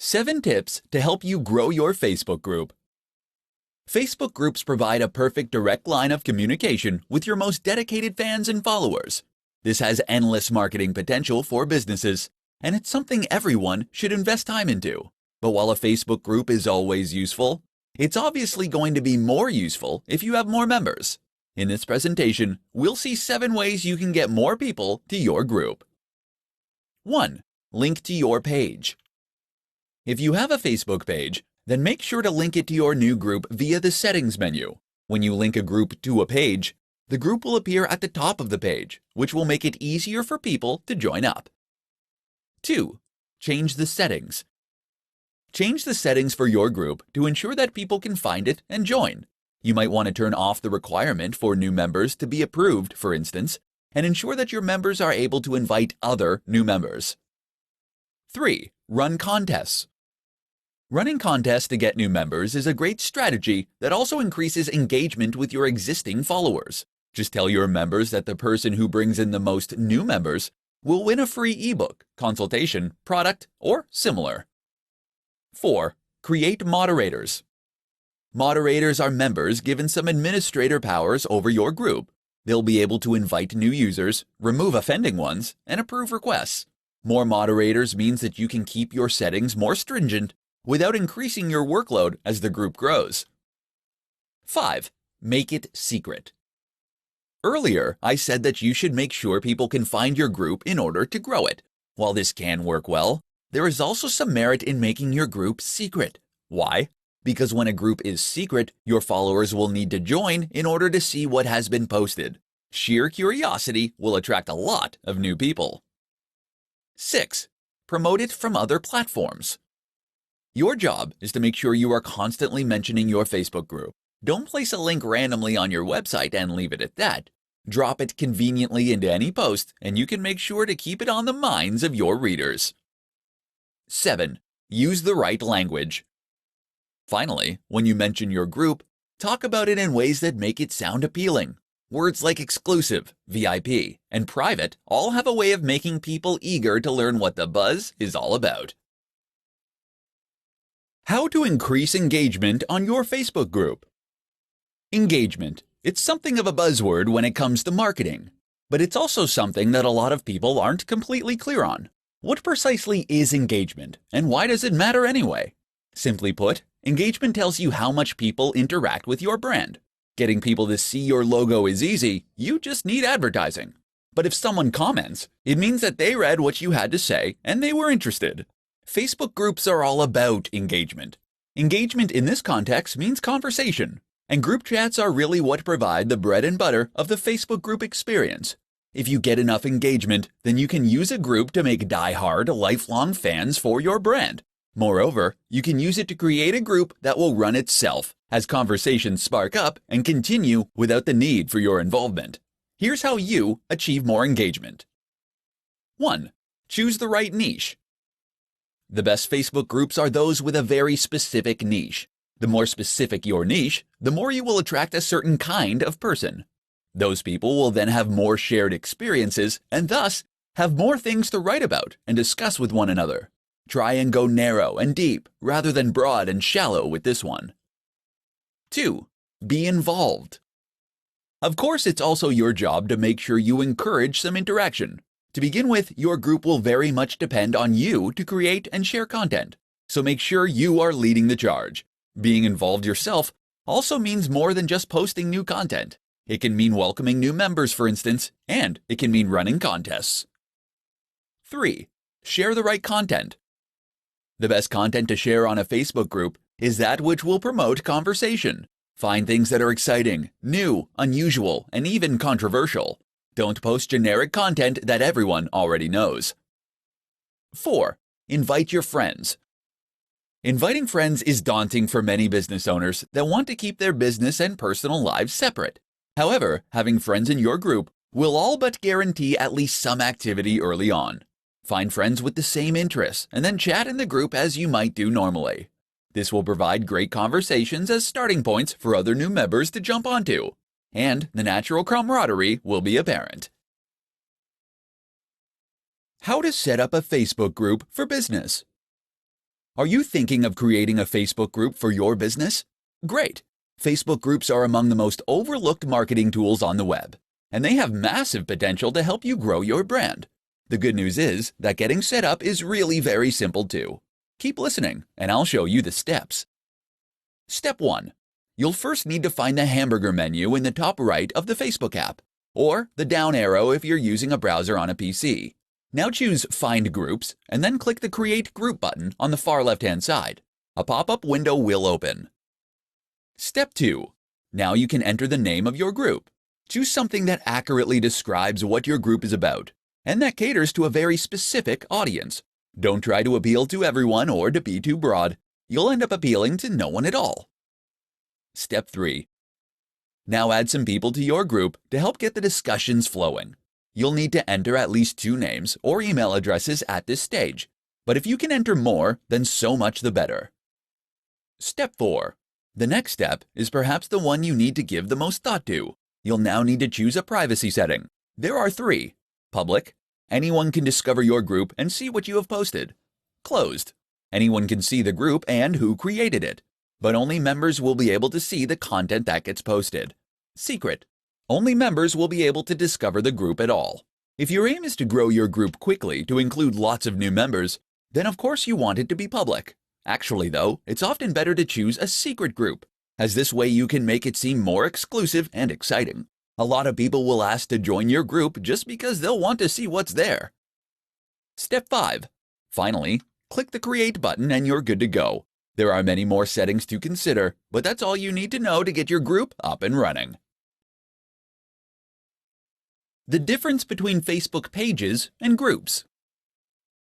7 tips to help you grow your Facebook group. Facebook groups provide a perfect direct line of communication with your most dedicated fans and followers. This has endless marketing potential for businesses, and it's something everyone should invest time into. But while a Facebook group is always useful, it's obviously going to be more useful if you have more members. In this presentation, we'll see 7 ways you can get more people to your group. 1. Link to your page. If you have a Facebook page, then make sure to link it to your new group via the Settings menu. When you link a group to a page, the group will appear at the top of the page, which will make it easier for people to join up. 2. Change the settings. Change the settings for your group to ensure that people can find it and join. You might want to turn off the requirement for new members to be approved, for instance, and ensure that your members are able to invite other new members. 3. Run contests. Running contests to get new members is a great strategy that also increases engagement with your existing followers. Just tell your members that the person who brings in the most new members will win a free ebook, consultation, product, or similar. 4. Create moderators. Moderators are members given some administrator powers over your group. They'll be able to invite new users, remove offending ones, and approve requests. More moderators means that you can keep your settings more stringent without increasing your workload as the group grows. 5. Make it secret. Earlier, I said that you should make sure people can find your group in order to grow it. While this can work well, there is also some merit in making your group secret. Why? Because when a group is secret, your followers will need to join in order to see what has been posted. Sheer curiosity will attract a lot of new people. 6. Promote it from other platforms. Your job is to make sure you are constantly mentioning your Facebook group. Don't place a link randomly on your website and leave it at that. Drop it conveniently into any post, and you can make sure to keep it on the minds of your readers. 7. Use the right language. Finally, when you mention your group, talk about it in ways that make it sound appealing. Words like exclusive, VIP, and private all have a way of making people eager to learn what the buzz is all about. How to increase engagement on your Facebook group. Engagement. It's something of a buzzword when it comes to marketing, but it's also something that a lot of people aren't completely clear on. What precisely is engagement, and why does it matter anyway? Simply put, engagement tells you how much people interact with your brand. Getting people to see your logo is easy, you just need advertising. But if someone comments, it means that they read what you had to say and they were interested. Facebook groups are all about engagement. Engagement in this context means conversation, and group chats are really what provide the bread and butter of the Facebook group experience. If you get enough engagement, then you can use a group to make die-hard, lifelong fans for your brand. Moreover, you can use it to create a group that will run itself as conversations spark up and continue without the need for your involvement. Here's how you achieve more engagement. 1. Choose the right niche. The best Facebook groups are those with a very specific niche. The more specific your niche, the more you will attract a certain kind of person. Those people will then have more shared experiences and thus have more things to write about and discuss with one another. Try and go narrow and deep rather than broad and shallow with this one. 2. Be involved. Of course, it's also your job to make sure you encourage some interaction. To begin with, your group will very much depend on you to create and share content, so make sure you are leading the charge. Being involved yourself also means more than just posting new content. It can mean welcoming new members, for instance, and it can mean running contests. 3. Share the right content. The best content to share on a Facebook group is that which will promote conversation. Find things that are exciting, new, unusual, and even controversial. Don't post generic content that everyone already knows. 4. Invite your friends. Inviting friends is daunting for many business owners that want to keep their business and personal lives separate. However, having friends in your group will all but guarantee at least some activity early on. Find friends with the same interests and then chat in the group as you might do normally. This will provide great conversations as starting points for other new members to jump onto, and the natural camaraderie will be apparent. How to set up a Facebook group for business. Are you thinking of creating a Facebook group for your business? Great! Facebook groups are among the most overlooked marketing tools on the web, and they have massive potential to help you grow your brand. The good news is that getting set up is really very simple too. Keep listening, and I'll show you the steps. Step 1. You'll first need to find the hamburger menu in the top right of the Facebook app, or the down arrow if you're using a browser on a PC. Now choose Find Groups, and then click the Create Group button on the far left-hand side. A pop-up window will open. Step 2. Now you can enter the name of your group. Choose something that accurately describes what your group is about, and that caters to a very specific audience. Don't try to appeal to everyone or to be too broad. You'll end up appealing to no one at all. Step 3. Now add some people to your group to help get the discussions flowing. You'll need to enter at least 2 names or email addresses at this stage, but if you can enter more, then so much the better. Step 4. The next step is perhaps the one you need to give the most thought to. You'll now need to choose a privacy setting. There are 3. Public. Anyone can discover your group and see what you have posted. Closed. Anyone can see the group and who created it, but only members will be able to see the content that gets posted. Secret. Only members will be able to discover the group at all. If your aim is to grow your group quickly to include lots of new members, then of course you want it to be public. Actually though, it's often better to choose a secret group, as this way you can make it seem more exclusive and exciting. A lot of people will ask to join your group just because they'll want to see what's there. Step 5. Finally, click the Create button and you're good to go. There are many more settings to consider, but that's all you need to know to get your group up and running. The difference between Facebook pages and groups.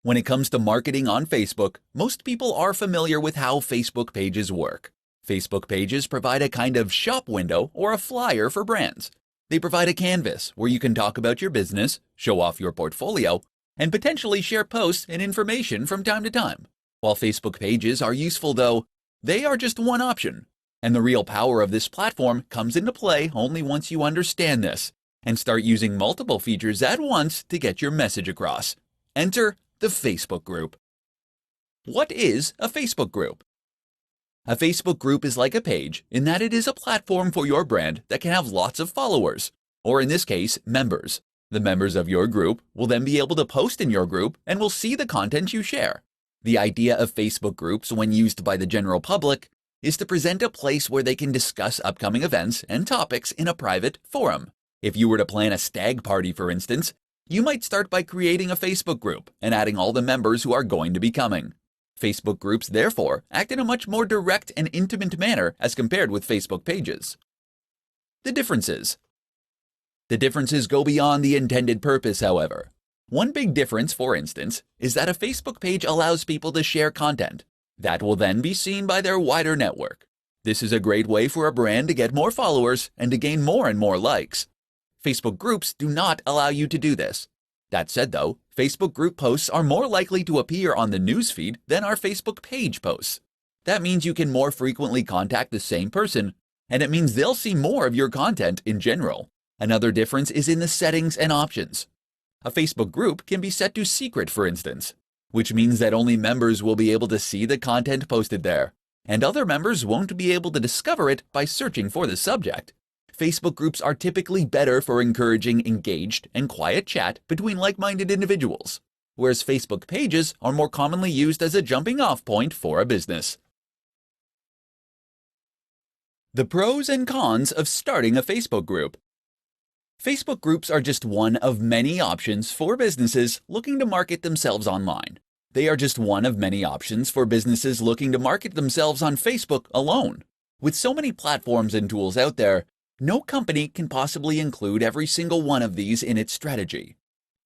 When it comes to marketing on Facebook, most people are familiar with how Facebook pages work. Facebook pages provide a kind of shop window or a flyer for brands. They provide a canvas where you can talk about your business, show off your portfolio, and potentially share posts and information from time to time. While Facebook pages are useful though, they are just one option. And the real power of this platform comes into play only once you understand this and start using multiple features at once to get your message across. Enter the Facebook group. What is a Facebook group? A Facebook group is like a page in that it is a platform for your brand that can have lots of followers, or in this case, members. The members of your group will then be able to post in your group and will see the content you share. The idea of Facebook groups when used by the general public is to present a place where they can discuss upcoming events and topics in a private forum. If you were to plan a stag party, for instance, you might start by creating a Facebook group and adding all the members who are going to be coming. Facebook groups, therefore, act in a much more direct and intimate manner as compared with Facebook pages. The differences. The differences go beyond the intended purpose, however. One big difference, for instance, is that a Facebook page allows people to share content that will then be seen by their wider network. This is a great way for a brand to get more followers and to gain more and more likes. Facebook groups do not allow you to do this. That said though, Facebook group posts are more likely to appear on the newsfeed than our Facebook page posts. That means you can more frequently contact the same person, and it means they'll see more of your content in general. Another difference is in the settings and options. A Facebook group can be set to secret, for instance, which means that only members will be able to see the content posted there, and other members won't be able to discover it by searching for the subject. Facebook groups are typically better for encouraging engaged and quiet chat between like-minded individuals, whereas Facebook pages are more commonly used as a jumping-off point for a business. The pros and cons of starting a Facebook group. Facebook groups are just one of many options for businesses looking to market themselves online. They are just one of many options for businesses looking to market themselves on Facebook alone. With so many platforms and tools out there, no company can possibly include every single one of these in its strategy.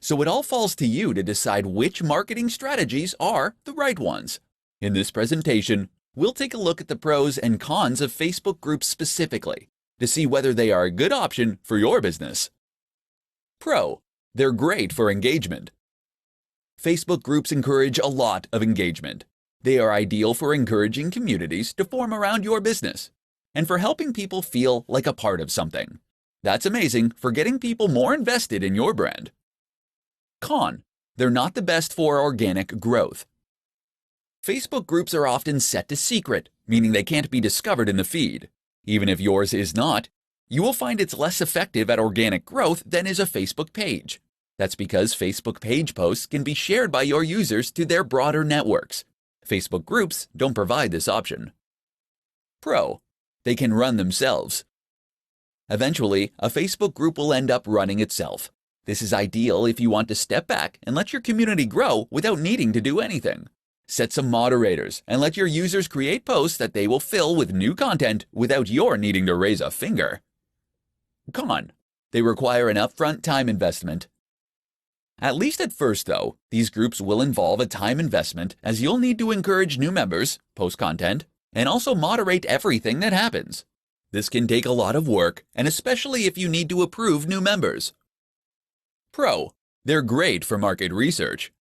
So it all falls to you to decide which marketing strategies are the right ones. In this presentation, we'll take a look at the pros and cons of Facebook groups specifically to see whether they are a good option for your business. Pro: they're great for engagement. Facebook groups encourage a lot of engagement. They are ideal for encouraging communities to form around your business and for helping people feel like a part of something. That's amazing for getting people more invested in your brand. Con: they're not the best for organic growth. Facebook groups are often set to secret, meaning they can't be discovered in the feed. Even if yours is not, you will find it's less effective at organic growth than is a Facebook page. That's because Facebook page posts can be shared by your users to their broader networks. Facebook groups don't provide this option. Pro. They can run themselves. Eventually, a Facebook group will end up running itself. This is ideal if you want to step back and let your community grow without needing to do anything. Set some moderators and let your users create posts that they will fill with new content without your needing to raise a finger. Con. They require an upfront time investment. At least at first, though, these groups will involve a time investment as you'll need to encourage new members, post content, and also moderate everything that happens. This can take a lot of work, and especially if you need to approve new members. Pro. They're great for market research.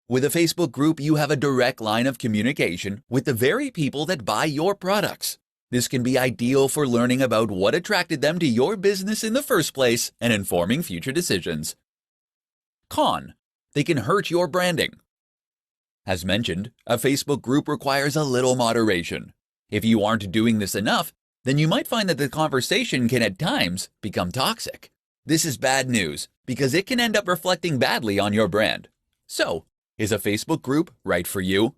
With a Facebook group, you have a direct line of communication with the very people that buy your products. This can be ideal for learning about what attracted them to your business in the first place and informing future decisions. Con. They can hurt your branding. As mentioned, a Facebook group requires a little moderation. If you aren't doing this enough, then you might find that the conversation can at times become toxic. This is bad news because it can end up reflecting badly on your brand. So, is a Facebook group right for you?